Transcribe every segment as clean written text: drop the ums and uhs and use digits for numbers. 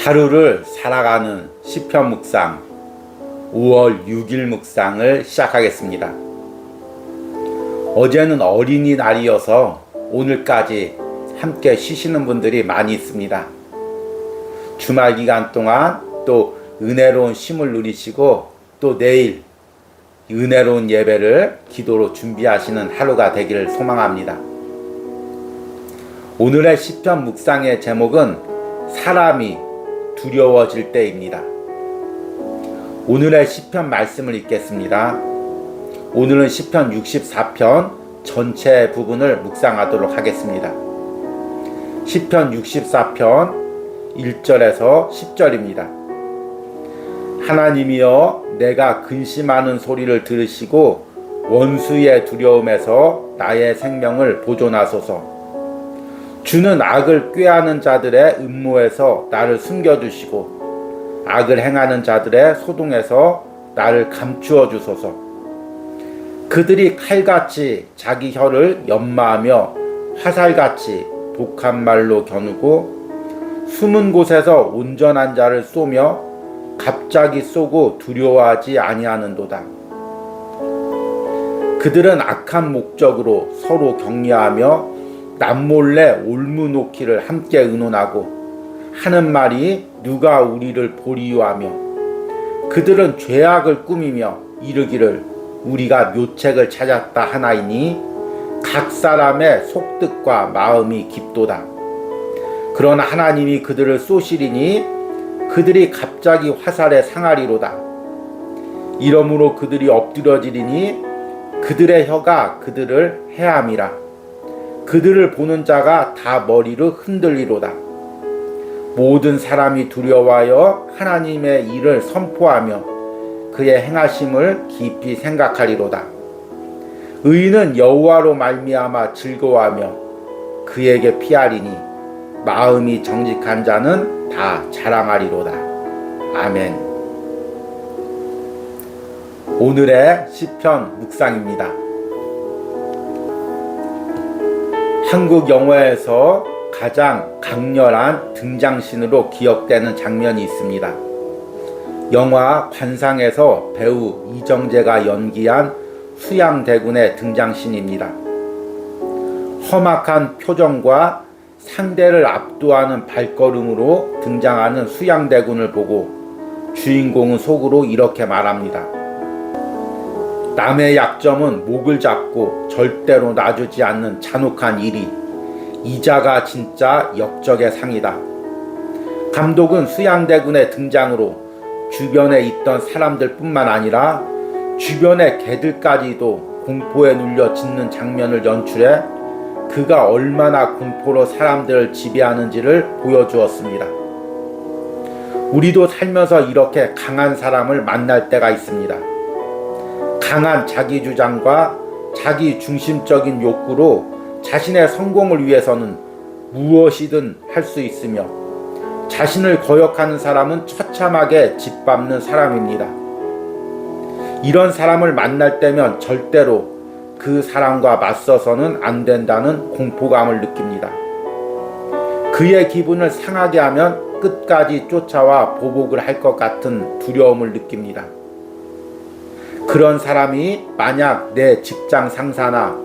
하루를 살아가는 시편 묵상 5월 6일 묵상을 시작하겠습니다. 어제는 어린이날이어서 오늘까지 함께 쉬시는 분들이 많이 있습니다. 주말 기간 동안 또 은혜로운 쉼을 누리시고 또 내일 은혜로운 예배를 기도로 준비하시는 하루가 되기를 소망합니다. 오늘의 시편 묵상의 제목은 사람이 두려워질 때입니다. 오늘의 시편 말씀을 읽겠습니다. 오늘은 시편 64편 전체 부분을 묵상하도록 하겠습니다. 시편 64편 1절에서 10절입니다. 하나님이여, 내가 근심하는 소리를 들으시고 원수의 두려움에서 나의 생명을 보존하소서. 주는 악을 꾀하는 자들의 음모에서 나를 숨겨주시고 악을 행하는 자들의 소동에서 나를 감추어 주소서. 그들이 칼같이 자기 혀를 연마하며 화살같이 독한 말로 겨누고 숨은 곳에서 온전한 자를 쏘며 갑자기 쏘고 두려워하지 아니하는도다. 그들은 악한 목적으로 서로 격려하며 남몰래 올무놓기를 함께 의논하고 하는 말이 누가 우리를 보리유하며 그들은 죄악을 꾸미며 이르기를 우리가 묘책을 찾았다 하나이니 각 사람의 속뜻과 마음이 깊도다. 그러나 하나님이 그들을 쏘시리니 그들이 갑자기 화살에 상하리로다. 이러므로 그들이 엎드려지리니 그들의 혀가 그들을 해함이라. 그들을 보는 자가 다 머리를 흔들리로다. 모든 사람이 두려워하여 하나님의 일을 선포하며 그의 행하심을 깊이 생각하리로다. 의인은 여호와로 말미암아 즐거워하며 그에게 피하리니 마음이 정직한 자는 다 자랑하리로다. 아멘. 오늘의 시편 묵상입니다. 한국 영화에서 가장 강렬한 등장신으로 기억되는 장면이 있습니다. 영화 관상에서 배우 이정재가 연기한 수양대군의 등장신입니다. 험악한 표정과 상대를 압도하는 발걸음으로 등장하는 수양대군을 보고 주인공은 속으로 이렇게 말합니다. 남의 약점은 목을 잡고 절대로 놔주지 않는 잔혹한 일이 이자가 진짜 역적의 상이다. 감독은 수양대군의 등장으로 주변에 있던 사람들 뿐만 아니라 주변의 개들까지도 공포에 눌려 짖는 장면을 연출해 그가 얼마나 공포로 사람들을 지배하는지를 보여주었습니다. 우리도 살면서 이렇게 강한 사람을 만날 때가 있습니다. 강한 자기주장과 자기 중심적인 욕구로 자신의 성공을 위해서는 무엇이든 할 수 있으며 자신을 거역하는 사람은 처참하게 짓밟는 사람입니다. 이런 사람을 만날 때면 절대로 그 사람과 맞서서는 안 된다는 공포감을 느낍니다. 그의 기분을 상하게 하면 끝까지 쫓아와 보복을 할 것 같은 두려움을 느낍니다. 그런 사람이 만약 내 직장 상사나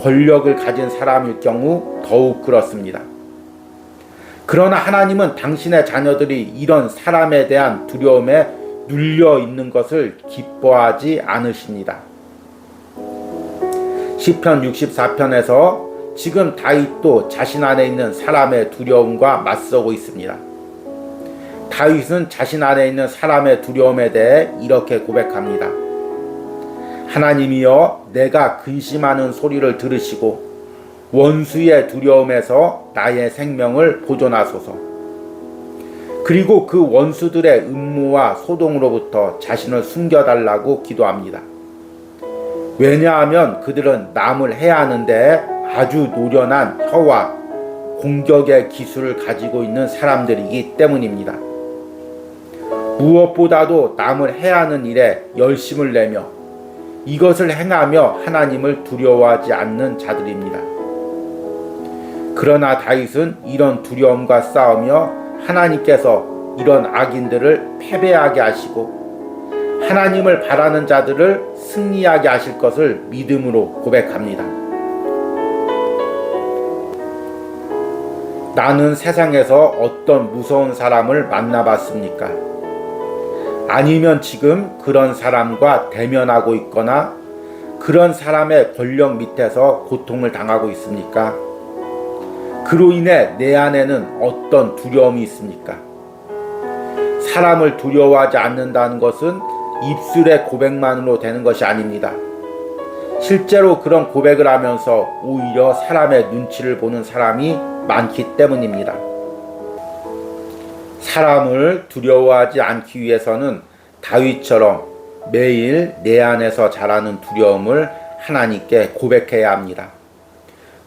권력을 가진 사람일 경우 더욱 그렇습니다. 그러나 하나님은 당신의 자녀들이 이런 사람에 대한 두려움에 눌려 있는 것을 기뻐하지 않으십니다. 시편 64편에서 지금 다윗도 자신 안에 있는 사람의 두려움과 맞서고 있습니다. 다윗은 자신 안에 있는 사람의 두려움에 대해 이렇게 고백합니다. 하나님이여, 내가 근심하는 소리를 들으시고 원수의 두려움에서 나의 생명을 보존하소서. 그리고 그 원수들의 음모와 소동으로부터 자신을 숨겨달라고 기도합니다. 왜냐하면 그들은 남을 해하는데 아주 노련한 혀와 공격의 기술을 가지고 있는 사람들이기 때문입니다. 무엇보다도 남을 해하는 일에 열심을 내며 이것을 행하며 하나님을 두려워하지 않는 자들입니다. 그러나 다윗은 이런 두려움과 싸우며 하나님께서 이런 악인들을 패배하게 하시고 하나님을 바라는 자들을 승리하게 하실 것을 믿음으로 고백합니다. 나는 세상에서 어떤 무서운 사람을 만나봤습니까? 아니면 지금 그런 사람과 대면하고 있거나 그런 사람의 권력 밑에서 고통을 당하고 있습니까? 그로 인해 내 안에는 어떤 두려움이 있습니까? 사람을 두려워하지 않는다는 것은 입술의 고백만으로 되는 것이 아닙니다. 실제로 그런 고백을 하면서 오히려 사람의 눈치를 보는 사람이 많기 때문입니다. 사람을 두려워하지 않기 위해서는 다윗처럼 매일 내 안에서 자라는 두려움을 하나님께 고백해야 합니다.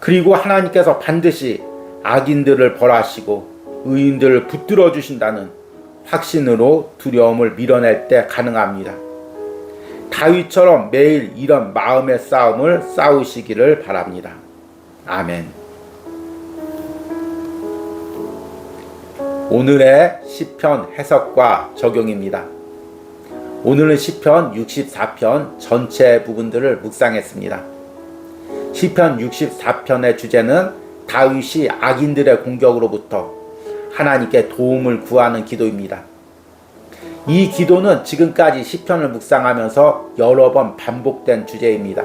그리고 하나님께서 반드시 악인들을 벌하시고 의인들을 붙들어 주신다는 확신으로 두려움을 밀어낼 때 가능합니다. 다윗처럼 매일 이런 마음의 싸움을 싸우시기를 바랍니다. 아멘. 오늘의 시편 해석과 적용입니다. 오늘은 시편 64편 전체 부분들을 묵상했습니다. 시편 64편의 주제는 다윗이 악인들의 공격으로부터 하나님께 도움을 구하는 기도입니다. 이 기도는 지금까지 시편을 묵상하면서 여러 번 반복된 주제입니다.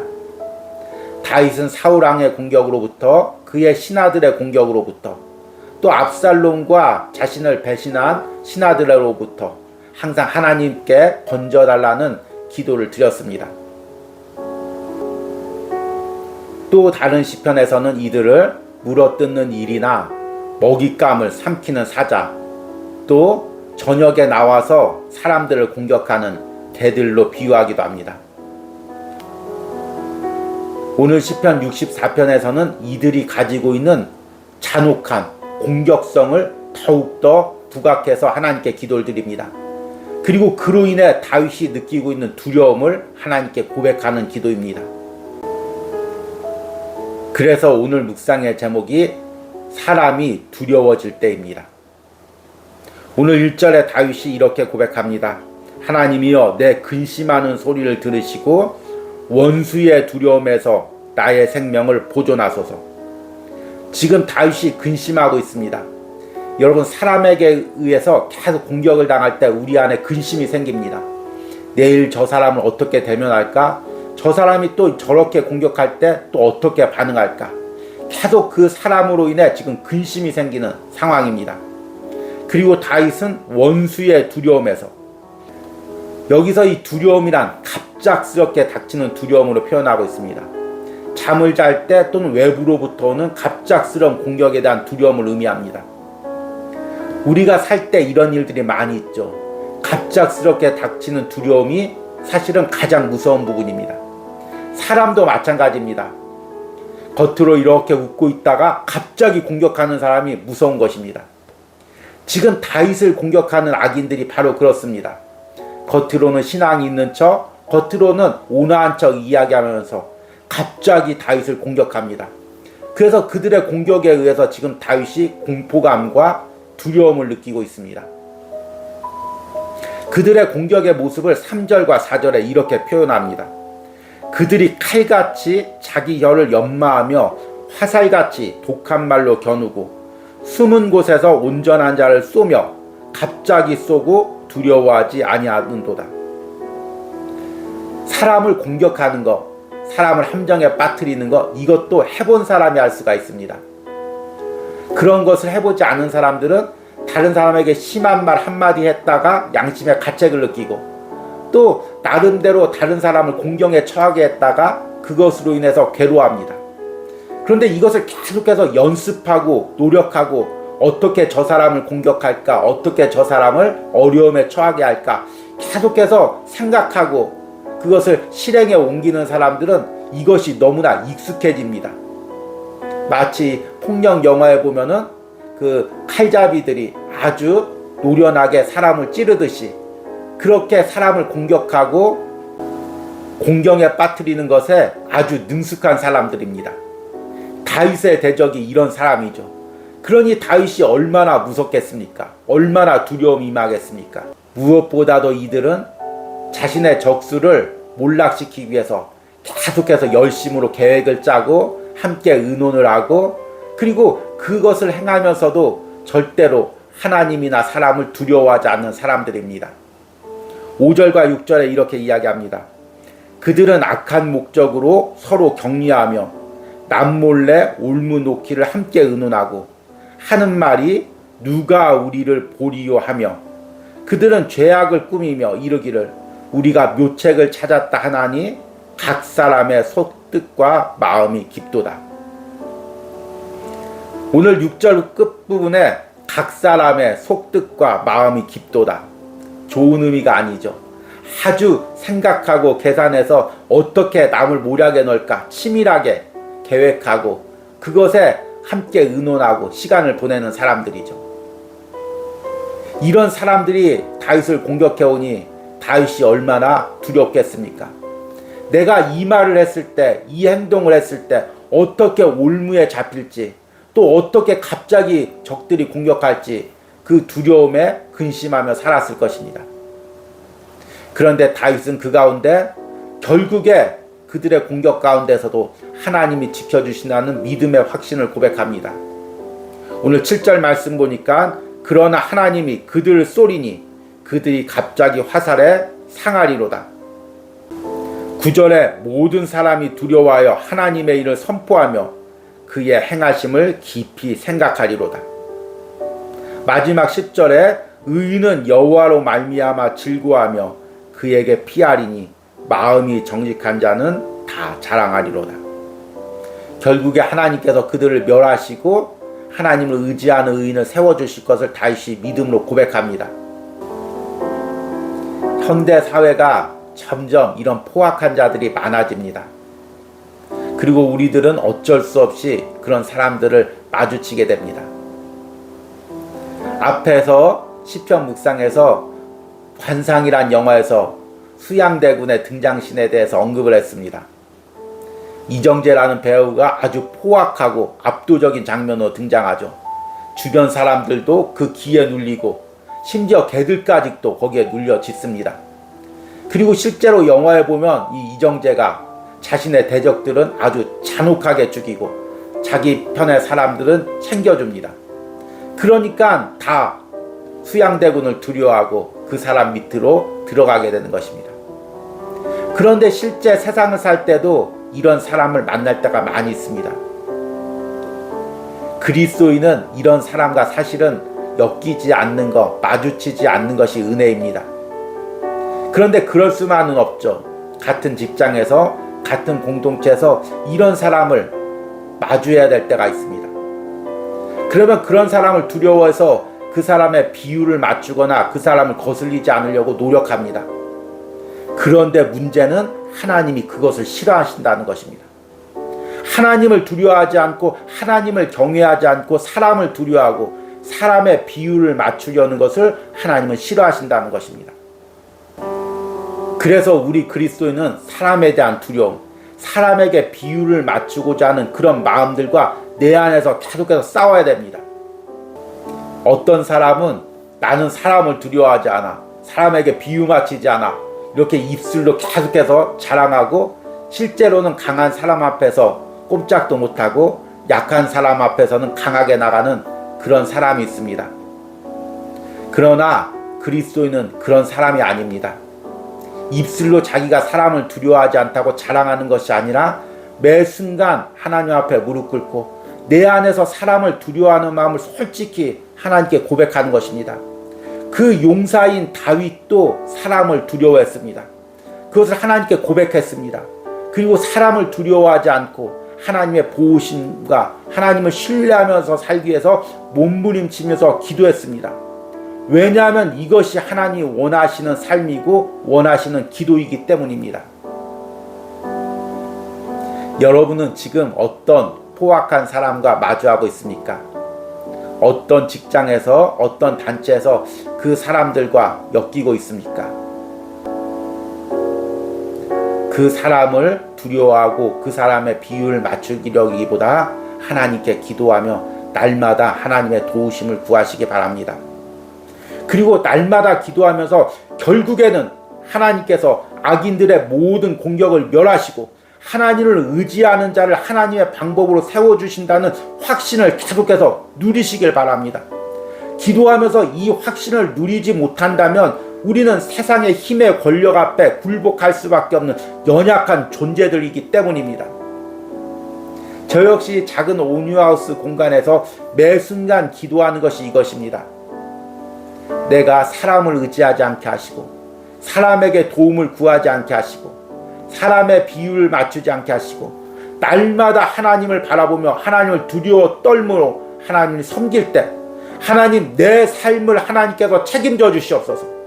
다윗은 사울왕의 공격으로부터 그의 신하들의 공격으로부터 또 압살롬과 자신을 배신한 신하들로부터 항상 하나님께 건져달라는 기도를 드렸습니다. 또 다른 시편에서는 이들을 물어뜯는 일이나 먹잇감을 삼키는 사자, 또 저녁에 나와서 사람들을 공격하는 개들로 비유하기도 합니다. 오늘 시편 64편에서는 이들이 가지고 있는 잔혹한 공격성을 더욱더 부각해서 하나님께 기도를 드립니다. 그리고 그로 인해 다윗이 느끼고 있는 두려움을 하나님께 고백하는 기도입니다. 그래서 오늘 묵상의 제목이 사람이 두려워질 때입니다. 오늘 1절에 다윗이 이렇게 고백합니다. 하나님이여 내 근심하는 소리를 들으시고 원수의 두려움에서 나의 생명을 보존하소서. 지금 다윗이 근심하고 있습니다. 여러분, 사람에게 의해서 계속 공격을 당할 때 우리 안에 근심이 생깁니다. 내일 저 사람을 어떻게 대면할까? 저 사람이 또 저렇게 공격할 때 또 어떻게 반응할까? 계속 그 사람으로 인해 지금 근심이 생기는 상황입니다. 그리고 다윗은 원수의 두려움에서, 여기서 이 두려움이란 갑작스럽게 닥치는 두려움으로 표현하고 있습니다. 잠을 잘 때 또는 외부로부터 오는 갑작스러운 공격에 대한 두려움을 의미합니다. 우리가 살 때 이런 일들이 많이 있죠. 갑작스럽게 닥치는 두려움이 사실은 가장 무서운 부분입니다. 사람도 마찬가지입니다. 겉으로 이렇게 웃고 있다가 갑자기 공격하는 사람이 무서운 것입니다. 지금 다윗을 공격하는 악인들이 바로 그렇습니다. 겉으로는 신앙이 있는 척, 겉으로는 온화한 척 이야기하면서 갑자기 다윗을 공격합니다. 그래서 그들의 공격에 의해서 지금 다윗이 공포감과 두려움을 느끼고 있습니다. 그들의 공격의 모습을 3절과 4절에 이렇게 표현합니다. 그들이 칼같이 자기 혀를 연마하며 화살같이 독한 말로 겨누고 숨은 곳에서 온전한 자를 쏘며 갑자기 쏘고 두려워하지 아니하는도다. 사람을 공격하는 것, 사람을 함정에 빠뜨리는 것, 이것도 해본 사람이 할 수가 있습니다. 그런 것을 해보지 않은 사람들은 다른 사람에게 심한 말 한마디 했다가 양심의 가책을 느끼고, 또 나름대로 다른 사람을 공경에 처하게 했다가 그것으로 인해서 괴로워합니다. 그런데 이것을 계속해서 연습하고 노력하고 어떻게 저 사람을 공격할까, 어떻게 저 사람을 어려움에 처하게 할까 계속해서 생각하고 그것을 실행에 옮기는 사람들은 이것이 너무나 익숙해집니다. 마치 폭력 영화에 보면은 그 칼잡이들이 아주 노련하게 사람을 찌르듯이 그렇게 사람을 공격하고 공경에 빠뜨리는 것에 아주 능숙한 사람들입니다. 다윗의 대적이 이런 사람이죠. 그러니 다윗이 얼마나 무섭겠습니까? 얼마나 두려움이 임하겠습니까? 무엇보다도 이들은 자신의 적수를 몰락시키기 위해서 계속해서 열심으로 계획을 짜고 함께 의논을 하고, 그리고 그것을 행하면서도 절대로 하나님이나 사람을 두려워하지 않는 사람들입니다. 5절과 6절에 이렇게 이야기합니다. 그들은 악한 목적으로 서로 격리하며 남몰래 올무 놓기를 함께 의논하고 하는 말이 누가 우리를 보리요 하며, 그들은 죄악을 꾸미며 이르기를 우리가 묘책을 찾았다 하나니 각 사람의 속뜻과 마음이 깊도다. 오늘 6절 끝부분에 각 사람의 속뜻과 마음이 깊도다. 좋은 의미가 아니죠. 아주 생각하고 계산해서 어떻게 남을 모략에 넣을까 치밀하게 계획하고 그것에 함께 의논하고 시간을 보내는 사람들이죠. 이런 사람들이 다윗을 공격해오니 다윗이 얼마나 두렵겠습니까? 내가 이 말을 했을 때, 이 행동을 했을 때 어떻게 올무에 잡힐지, 또 어떻게 갑자기 적들이 공격할지 그 두려움에 근심하며 살았을 것입니다. 그런데 다윗은 그 가운데 결국에 그들의 공격 가운데서도 하나님이 지켜주신다는 믿음의 확신을 고백합니다. 오늘 7절 말씀 보니까 그러나 하나님이 그들을 쏘리니 그들이 갑자기 화살에 상하리로다. 9절에 모든 사람이 두려워하여 하나님의 일을 선포하며 그의 행하심을 깊이 생각하리로다. 마지막 10절에 의인은 여호와로 말미암아 즐거워하며 그에게 피하리니 마음이 정직한 자는 다 자랑하리로다. 결국에 하나님께서 그들을 멸하시고 하나님을 의지하는 의인을 세워주실 것을 다윗이 믿음으로 고백합니다. 현대 사회가 점점 이런 포악한 자들이 많아집니다. 그리고 우리들은 어쩔 수 없이 그런 사람들을 마주치게 됩니다. 앞에서 시편 묵상에서 환상이란 영화에서 수양대군의 등장신에 대해서 언급을 했습니다. 이정재라는 배우가 아주 포악하고 압도적인 장면으로 등장하죠. 주변 사람들도 그 기에 눌리고 심지어 개들까지도 거기에 눌려 짖습니다. 그리고 실제로 영화에 보면 이 이정재가 자신의 대적들은 아주 잔혹하게 죽이고 자기 편의 사람들은 챙겨줍니다. 그러니까 다 수양대군을 두려워하고 그 사람 밑으로 들어가게 되는 것입니다. 그런데 실제 세상을 살 때도 이런 사람을 만날 때가 많이 있습니다. 그리스도인은 이런 사람과 사실은 엮이지 않는 것, 마주치지 않는 것이 은혜입니다. 그런데 그럴 수만은 없죠. 같은 직장에서 같은 공동체에서 이런 사람을 마주해야 될 때가 있습니다. 그러면 그런 사람을 두려워해서 그 사람의 비율을 맞추거나 그 사람을 거슬리지 않으려고 노력합니다. 그런데 문제는 하나님이 그것을 싫어하신다는 것입니다. 하나님을 두려워하지 않고 하나님을 경외하지 않고 사람을 두려워하고 사람의 비율을 맞추려는 것을 하나님은 싫어하신다는 것입니다. 그래서 우리 그리스도인은 사람에 대한 두려움, 사람에게 비율을 맞추고자 하는 그런 마음들과 내 안에서 계속해서 싸워야 됩니다. 어떤 사람은 나는 사람을 두려워하지 않아, 사람에게 비유 맞추지 않아, 이렇게 입술로 계속해서 자랑하고 실제로는 강한 사람 앞에서 꼼짝도 못하고 약한 사람 앞에서는 강하게 나가는 그런 사람이 있습니다. 그러나 그리스도인은 그런 사람이 아닙니다. 입술로 자기가 사람을 두려워하지 않다고 자랑하는 것이 아니라 매 순간 하나님 앞에 무릎 꿇고 내 안에서 사람을 두려워하는 마음을 솔직히 하나님께 고백하는 것입니다. 그 용사인 다윗도 사람을 두려워했습니다. 그것을 하나님께 고백했습니다. 그리고 사람을 두려워하지 않고 하나님의 보호심과 하나님을 신뢰하면서 살기 위해서 몸부림치면서 기도했습니다. 왜냐하면 이것이 하나님이 원하시는 삶이고 원하시는 기도이기 때문입니다. 여러분은 지금 어떤 포악한 사람과 마주하고 있습니까? 어떤 직장에서 어떤 단체에서 그 사람들과 엮이고 있습니까? 그 사람을 두려워하고 그 사람의 비율을 맞추기보다 하나님께 기도하며 날마다 하나님의 도우심을 구하시기 바랍니다. 그리고 날마다 기도하면서 결국에는 하나님께서 악인들의 모든 공격을 멸하시고 하나님을 의지하는 자를 하나님의 방법으로 세워주신다는 확신을 계속해서 누리시길 바랍니다. 기도하면서 이 확신을 누리지 못한다면 우리는 세상의 힘의 권력 앞에 굴복할 수밖에 없는 연약한 존재들이기 때문입니다. 저 역시 작은 온유하우스 공간에서 매 순간 기도하는 것이 이것입니다. 내가 사람을 의지하지 않게 하시고 사람에게 도움을 구하지 않게 하시고 사람의 비유를 맞추지 않게 하시고 날마다 하나님을 바라보며 하나님을 두려워 떨므로 하나님을 섬길 때 하나님 내 삶을 하나님께서 책임져 주시옵소서.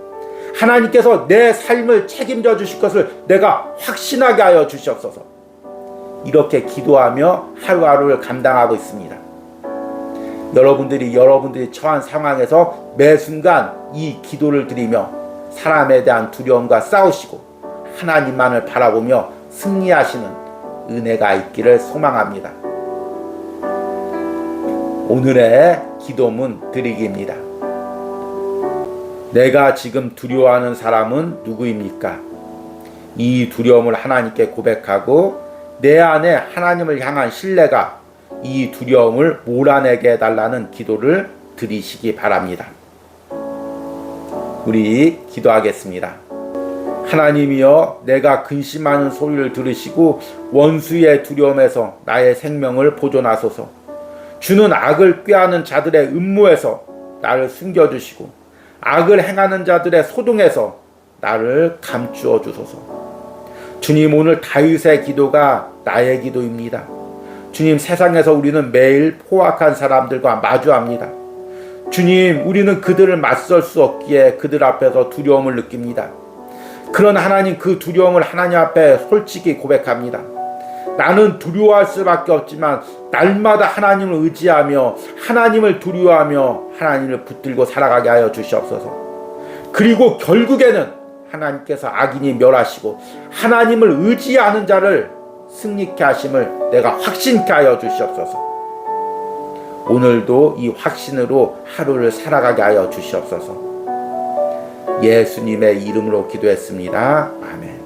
하나님께서 내 삶을 책임져 주실 것을 내가 확신하게 하여 주시옵소서. 이렇게 기도하며 하루하루를 감당하고 있습니다. 여러분들이 처한 상황에서 매 순간 이 기도를 드리며 사람에 대한 두려움과 싸우시고 하나님만을 바라보며 승리하시는 은혜가 있기를 소망합니다. 오늘의 기도문 드리기입니다. 내가 지금 두려워하는 사람은 누구입니까? 이 두려움을 하나님께 고백하고 내 안에 하나님을 향한 신뢰가 이 두려움을 몰아내게 해달라는 기도를 드리시기 바랍니다. 우리 기도하겠습니다. 하나님이여, 내가 근심하는 소리를 들으시고 원수의 두려움에서 나의 생명을 보존하소서. 주는 악을 꾀하는 자들의 음모에서 나를 숨겨주시고 악을 행하는 자들의 소동에서 나를 감추어 주소서. 주님, 오늘 다윗의 기도가 나의 기도입니다. 주님, 세상에서 우리는 매일 포악한 사람들과 마주합니다. 주님, 우리는 그들을 맞설 수 없기에 그들 앞에서 두려움을 느낍니다. 그러나 하나님, 그 두려움을 하나님 앞에 솔직히 고백합니다. 나는 두려워할 수밖에 없지만 날마다 하나님을 의지하며 하나님을 두려워하며 하나님을 붙들고 살아가게 하여 주시옵소서. 그리고 결국에는 하나님께서 악인이 멸하시고 하나님을 의지하는 자를 승리케 하심을 내가 확신케 하여 주시옵소서. 오늘도 이 확신으로 하루를 살아가게 하여 주시옵소서. 예수님의 이름으로 기도했습니다. 아멘.